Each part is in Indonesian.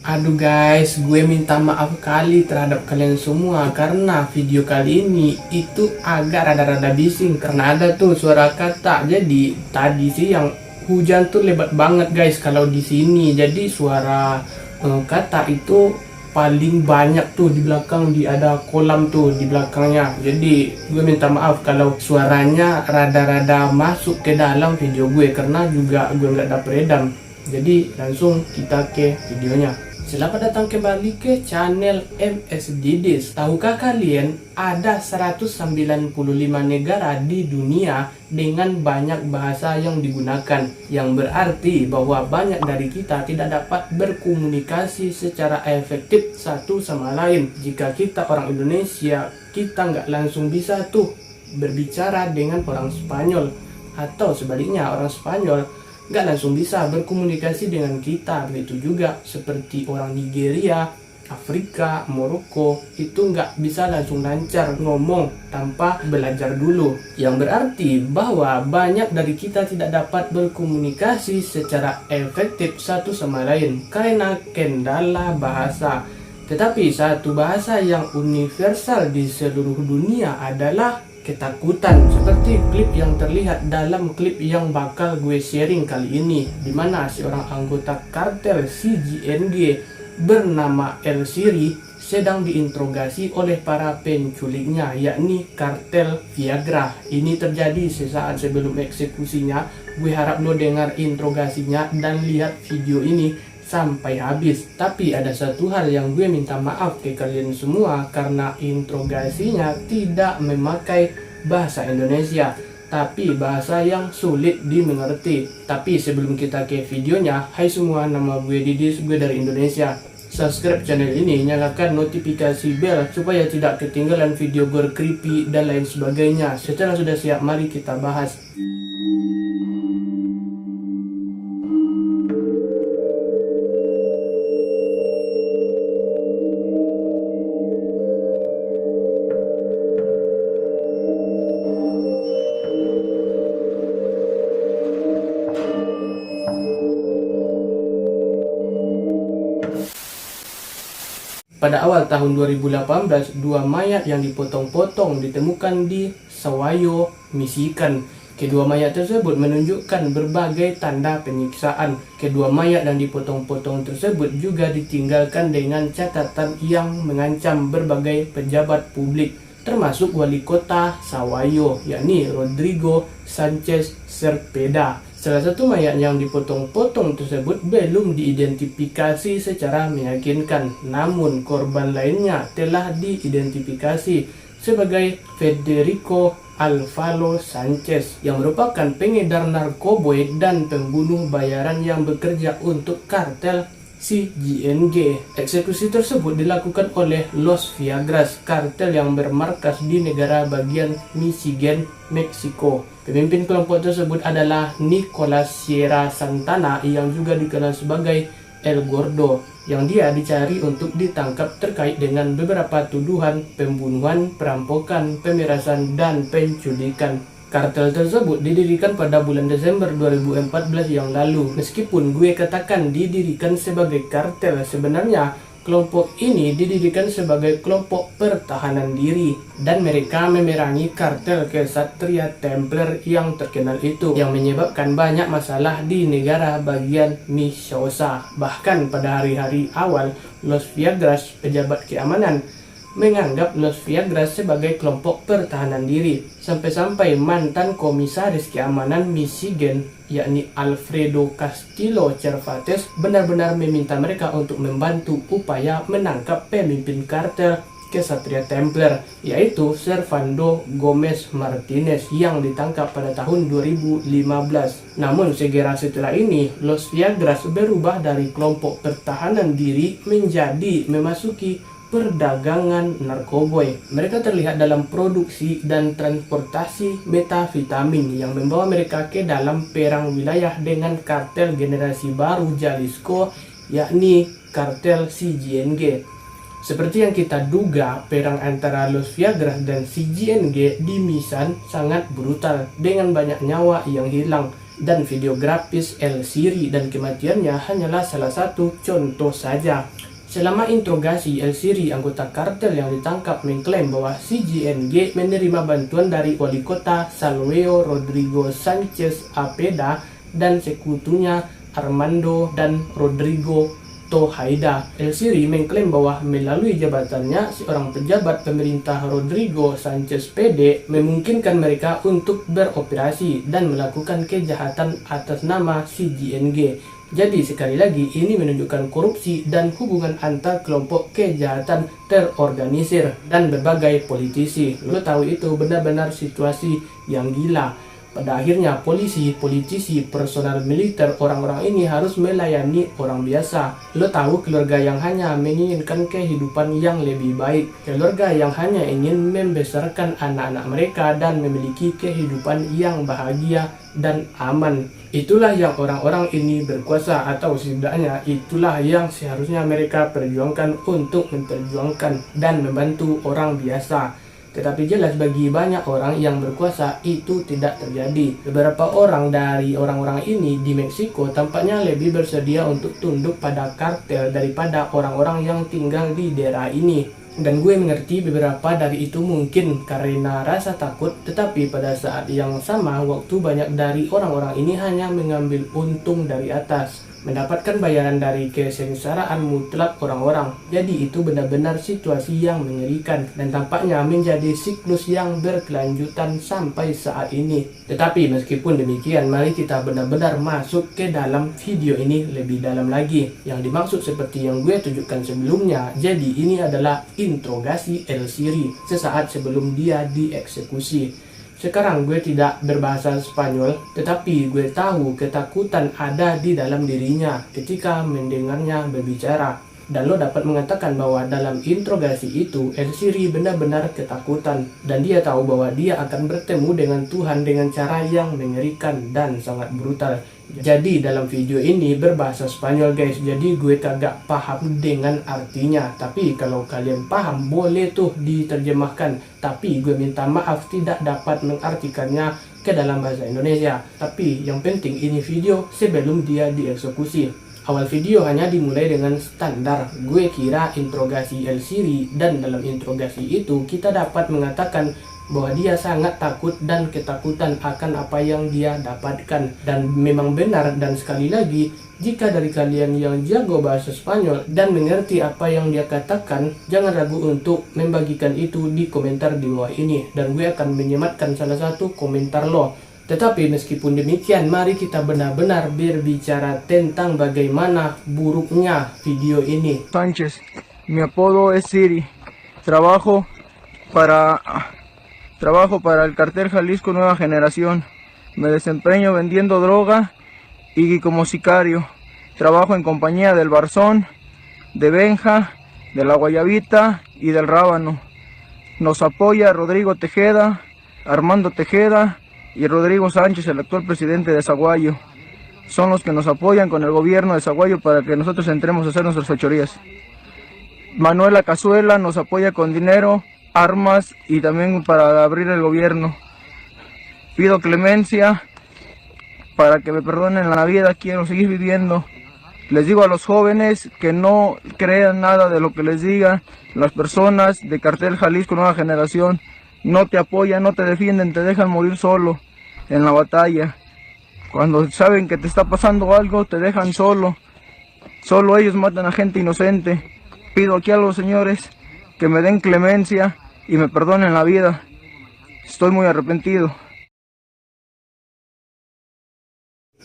Aduh guys, gue minta maaf kali terhadap kalian semua karena video kali ini itu agak rada-rada bising karena ada tuh suara kata. Jadi tadi sih yang hujan tuh lebat banget guys kalau di sini. Jadi suara kata itu paling banyak tuh di belakang, di ada kolam tuh di belakangnya. Jadi gue minta maaf kalau suaranya rada-rada masuk ke dalam video gue karena juga gue nggak dapat redam. Jadi langsung kita ke videonya. Selamat datang kembali ke channel MS Didis. Tahukah kalian ada 195 negara di dunia dengan banyak bahasa yang digunakan, yang berarti bahwa banyak dari kita tidak dapat berkomunikasi secara efektif satu sama lain. Jika kita orang Indonesia, kita nggak langsung bisa tuh berbicara dengan orang Spanyol, atau sebaliknya orang Spanyol nggak langsung bisa berkomunikasi dengan kita. Begitu juga seperti orang Nigeria, Afrika, Maroko itu nggak bisa langsung lancar ngomong tanpa belajar dulu, yang berarti bahwa banyak dari kita tidak dapat berkomunikasi secara efektif satu sama lain karena kendala bahasa. Tetapi satu bahasa yang universal di seluruh dunia adalah ketakutan, seperti klip yang terlihat dalam klip yang bakal gue sharing kali ini, dimana seorang anggota kartel CGNG bernama El Siri sedang diinterogasi oleh para penculiknya, yakni kartel Viagra. Ini terjadi sesaat sebelum eksekusinya. Gue harap lo dengar interogasinya dan lihat video ini sampai habis. Tapi ada satu hal yang gue minta maaf ke kalian semua karena interogasinya tidak memakai bahasa Indonesia, tapi bahasa yang sulit dimengerti. Tapi sebelum kita ke videonya, hai semua, nama gue Didis, gue dari Indonesia. Subscribe channel ini, nyalakan notifikasi bell supaya tidak ketinggalan video gore creepy dan lain sebagainya. Setelah sudah siap, mari kita bahas. Pada awal tahun 2018, dua mayat yang dipotong-potong ditemukan di Sawayo, Michigan. Kedua mayat tersebut menunjukkan berbagai tanda penyiksaan. Kedua mayat yang dipotong-potong tersebut juga ditinggalkan dengan catatan yang mengancam berbagai pejabat publik, termasuk wali kota Sawayo, yakni Rodrigo Sanchez Cerpeda. Salah satu mayat yang dipotong-potong tersebut belum diidentifikasi secara meyakinkan, namun korban lainnya telah diidentifikasi sebagai Federico Alvaro Sanchez, yang merupakan pengedar narkoboy dan pembunuh bayaran yang bekerja untuk kartel CGNG. Eksekusi tersebut dilakukan oleh Los Viagras, kartel yang bermarkas di negara bagian Michigan, Meksiko. Pemimpin kelompok tersebut adalah Nicolas Sierra Santana, yang juga dikenal sebagai El Gordo, yang dia dicari untuk ditangkap terkait dengan beberapa tuduhan pembunuhan, perampokan, pemerasan, dan penculikan. Kartel tersebut didirikan pada bulan Desember 2014 yang lalu. Meskipun gue katakan didirikan sebagai kartel, sebenarnya kelompok ini didirikan sebagai kelompok pertahanan diri, dan mereka memerangi kartel Kesatria Templar yang terkenal itu, yang menyebabkan banyak masalah di negara bagian Michoacán. Bahkan pada hari-hari awal, Los Viagras, pejabat keamanan, menganggap Los Viagras sebagai kelompok pertahanan diri, sampai-sampai mantan komisaris keamanan Michigan, yakni Alfredo Castillo Cervantes, benar-benar meminta mereka untuk membantu upaya menangkap pemimpin kartel Kesatria Templar, yaitu Servando Gomez Martinez, yang ditangkap pada tahun 2015. Namun segera setelah ini, Los Viagras berubah dari kelompok pertahanan diri menjadi memasuki perdagangan narkoboy. Mereka terlihat dalam produksi dan transportasi metavitamin yang membawa mereka ke dalam perang wilayah dengan kartel generasi baru Jalisco, yakni kartel CGNG. Seperti yang kita duga, perang antara Los Viagras dan CGNG di Misan sangat brutal dengan banyak nyawa yang hilang. dan videografis El Siri, dan kematiannya hanyalah salah satu contoh saja. Selama interogasi, El Siri, anggota kartel yang ditangkap, mengklaim bahwa CJNG menerima bantuan dari wali kota Salvador Rodrigo Sanchez Apeda dan sekutunya Armando dan Rodrigo Tohaida. El Siri mengklaim bahwa melalui jabatannya, seorang pejabat pemerintah Rodrigo Sanchez PD memungkinkan mereka untuk beroperasi dan melakukan kejahatan atas nama CJNG. Jadi sekali lagi ini menunjukkan korupsi dan hubungan antar kelompok kejahatan terorganisir dan berbagai politisi. Lo tahu itu benar-benar situasi yang gila. Pada akhirnya polisi, politisi, personal militer, orang-orang ini harus melayani orang biasa. Lo tahu, keluarga yang hanya menginginkan kehidupan yang lebih baik, keluarga yang hanya ingin membesarkan anak-anak mereka dan memiliki kehidupan yang bahagia dan aman. Itulah yang orang-orang ini berkuasa, atau setidaknya itulah yang seharusnya mereka perjuangkan untuk memperjuangkan dan membantu orang biasa. Tetapi jelas bagi banyak orang yang berkuasa itu tidak terjadi. Beberapa orang dari orang-orang ini di Meksiko tampaknya lebih bersedia untuk tunduk pada kartel daripada orang-orang yang tinggal di daerah ini. Dan gue mengerti beberapa dari itu mungkin karena rasa takut, tetapi pada saat yang sama waktu banyak dari orang-orang ini hanya mengambil untung dari atas, mendapatkan bayaran dari kesengsaraan mutlak orang-orang. Jadi itu benar-benar situasi yang mengerikan dan tampaknya menjadi siklus yang berkelanjutan sampai saat ini. Tetapi meskipun demikian, mari kita benar-benar masuk ke dalam video ini lebih dalam lagi. Yang dimaksud seperti yang gue tunjukkan sebelumnya. Jadi ini adalah interogasi El Siri sesaat sebelum dia dieksekusi. Sekarang gue tidak berbahasa Spanyol, tetapi gue tahu ketakutan ada di dalam dirinya ketika mendengarnya berbicara. Dan lo dapat mengatakan bahwa dalam interogasi itu El Siri benar-benar ketakutan. Dan dia tahu bahwa dia akan bertemu dengan Tuhan dengan cara yang mengerikan dan sangat brutal. Jadi dalam video ini berbahasa Spanyol guys, jadi gue kagak paham dengan artinya. Tapi kalau kalian paham boleh tuh diterjemahkan. Tapi gue minta maaf tidak dapat mengartikannya ke dalam bahasa Indonesia. Tapi yang penting ini video sebelum dia dieksekusi. Awal video hanya dimulai dengan standar. Gue kira interogasi El Siri, dan dalam interogasi itu kita dapat mengatakan bahwa dia sangat takut dan ketakutan akan apa yang dia dapatkan. Dan memang benar, dan sekali lagi, jika dari kalian yang jago bahasa Spanyol dan mengerti apa yang dia katakan, jangan ragu untuk membagikan itu di komentar di bawah ini, dan gue akan menyematkan salah satu komentar lo. Tetapi meskipun demikian, mari kita benar-benar berbicara tentang bagaimana buruknya video ini. Sánchez, mi apodo es Siri. Trabajo para el cartel Jalisco Nueva Generación. Me desempeño vendiendo droga y como sicario. Trabajo en compañía del Barzón, de Benja, de la Guayabita y del Rábano. Nos apoya Rodrigo Tejeda, Armando Tejeda y Rodrigo Sánchez, el actual presidente de Zaguayo. Son los que nos apoyan con el gobierno de Zaguayo para que nosotros entremos a hacer nuestras fechorías. Manuela Cazuela nos apoya con dinero, armas y también para abrir el gobierno. Pido clemencia para que me perdonen la vida, quiero seguir viviendo. Les digo a los jóvenes que no crean nada de lo que les digan las personas de Cartel Jalisco Nueva Generación. No te apoyan, no te defienden, te dejan morir solo en la batalla. Cuando saben que te está pasando algo, te dejan solo. Solo ellos matan a gente inocente. Pido aquí a los señores que me den clemencia y me perdonen la vida. Estoy muy arrepentido.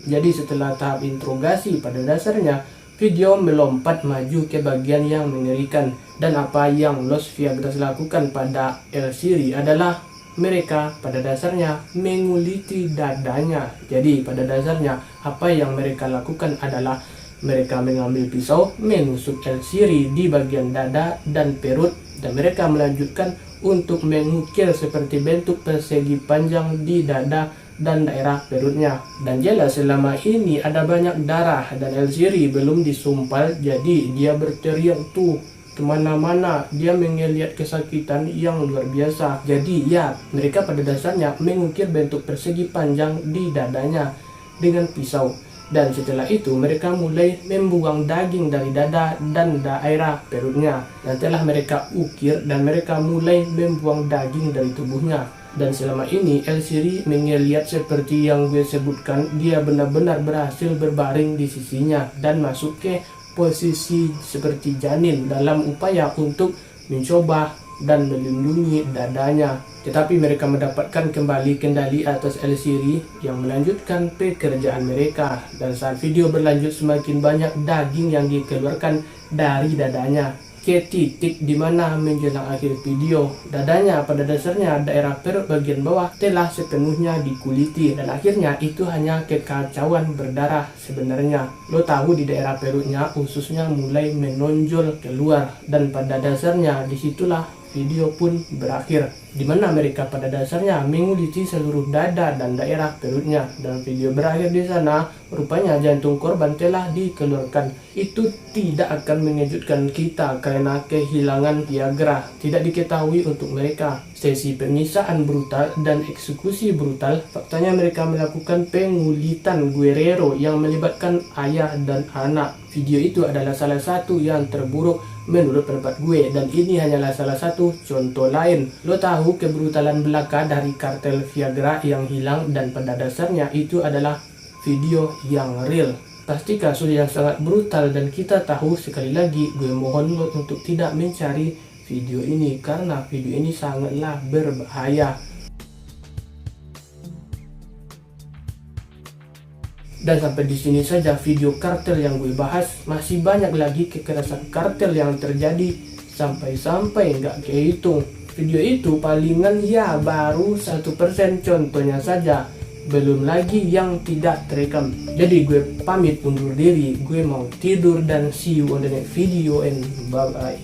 Jadi setelah tahap interogasi, pada dasarnya video melompat maju ke bagian yang mengerikan. Dan apa yang Los Viagras lakukan pada El Siri adalah mereka pada dasarnya menguliti dadanya. Jadi pada dasarnya apa yang mereka lakukan adalah mereka mengambil pisau, menusuk El Siri di bagian dada dan perut, dan mereka melanjutkan untuk mengukir seperti bentuk persegi panjang di dada dan daerah perutnya. Dan jelas selama ini ada banyak darah dan El Siri belum disumpal, jadi dia berteriak tuh kemana-mana, dia mengelihat kesakitan yang luar biasa. Jadi ya, mereka pada dasarnya mengukir bentuk persegi panjang di dadanya. dengan pisau. Dan setelah itu mereka mulai membuang daging dari dada dan daerah perutnya. Dan telah mereka ukir dan mereka mulai membuang daging dari tubuhnya. Dan selama ini El Siri melihat seperti yang gue sebutkan, dia benar-benar berhasil berbaring di sisinya dan masuk ke posisi seperti janin dalam upaya untuk mencoba dan melindungi dadanya. Tetapi mereka mendapatkan kembali kendali atas El Siri yang melanjutkan pekerjaan mereka. Dan saat video berlanjut, semakin banyak daging yang dikeluarkan dari dadanya, ke titik dimana menjelang akhir video dadanya pada dasarnya daerah perut bagian bawah telah sepenuhnya dikuliti, dan akhirnya itu hanya kekacauan berdarah sebenarnya. Lo tahu di daerah perutnya ususnya mulai menonjol keluar, dan pada dasarnya disitulah video pun berakhir, dimana mereka pada dasarnya menguliti seluruh dada dan daerah perutnya. Dan video berakhir di sana, rupanya jantung korban telah dikeluarkan. Itu tidak akan mengejutkan kita karena kehilangan Viagra tidak diketahui untuk mereka. Sesi penyiksaan brutal dan eksekusi brutal, faktanya mereka melakukan pengulitan Guerrero yang melibatkan ayah dan anak. Video itu adalah salah satu yang terburuk menurut pendapat gue, dan ini hanyalah salah satu contoh lain. Lo tahu kebrutalan belaka dari kartel Viagra yang hilang, dan pada dasarnya itu adalah video yang real. Pasti kasus yang sangat brutal, dan kita tahu. Sekali lagi gue mohon lo untuk tidak mencari video ini karena video ini sangatlah berbahaya. Dan sampai di sini saja video kartel yang gue bahas. Masih banyak lagi kekerasan kartel yang terjadi sampai-sampai nggak kehitung. Video itu palingan ya baru 1% contohnya saja, belum lagi yang tidak terekam. Jadi gue pamit undur diri, gue mau tidur, dan see you on the next video and bye bye.